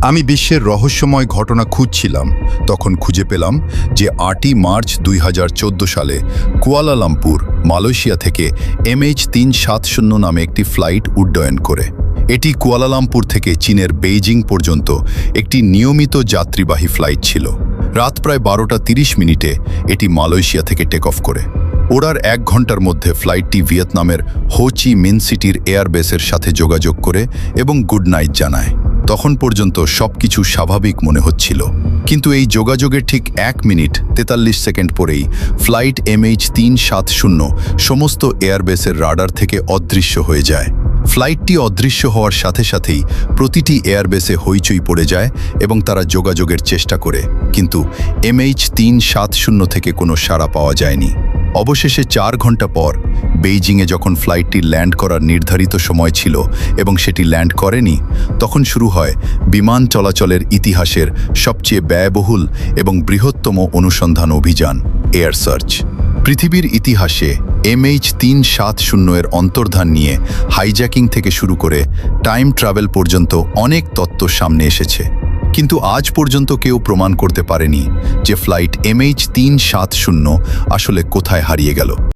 আমি বিশ্বের রহস্যময় ঘটনা খুঁজছিলাম, তখন খুঁজে পেলাম যে 8ই মার্চ 2014 সালে কুয়ালালামপুর, মালয়েশিয়া থেকে MH370 নামে একটি ফ্লাইট উড্ডয়ন করে। এটি কুয়ালালামপুর থেকে চীনের বেইজিং পর্যন্ত একটি নিয়মিত যাত্রীবাহী ফ্লাইট ছিল। রাত প্রায় 12টা 30 মিনিটে এটি মালয়েশিয়া থেকে টেক অফ করে। ওড়ার 1 ঘন্টার মধ্যে ফ্লাইটটি ভিয়েতনামের হো চি মিন সিটির এয়ারবেসের সাথে যোগাযোগ করে এবং গুড নাইট জানায়। তখন পর্যন্ত সবকিছু স্বাভাবিক মনে হচ্ছিল, কিন্তু এই যোগাযোগের ঠিক 1 মিনিট 43 সেকেন্ড পরেই ফ্লাইট MH370 সমস্ত এয়ারবেসের রাডার থেকে অদৃশ্য হয়ে যায়। ফ্লাইটটি অদৃশ্য হওয়ার সাথে সাথেই প্রতিটি এয়ারবেসে হইচই পড়ে যায় এবং তারা যোগাযোগের চেষ্টা করে, কিন্তু MH370 থেকে কোনো সাড়া পাওয়া যায়নি। অবশেষে 4 ঘন্টা পর বেইজিংয়ে যখন ফ্লাইটটি ল্যান্ড করার নির্ধারিত সময় ছিল এবং সেটি ল্যান্ড করেনি, তখন শুরু হয় বিমান চলাচলের ইতিহাসের সবচেয়ে ব্যয়বহুল এবং বৃহত্তম অনুসন্ধান অভিযান, এয়ার সার্চ। পৃথিবীর ইতিহাসে MH370 এর অন্তর্ধান নিয়ে হাইজ্যাকিং থেকে শুরু করে টাইম ট্রাভেল পর্যন্ত অনেক তত্ত্ব সামনে এসেছে, কিন্তু আজ পর্যন্ত কেউ প্রমাণ করতে পারেনি যে ফ্লাইট MH370 আসলে কোথায় হারিয়ে গেল।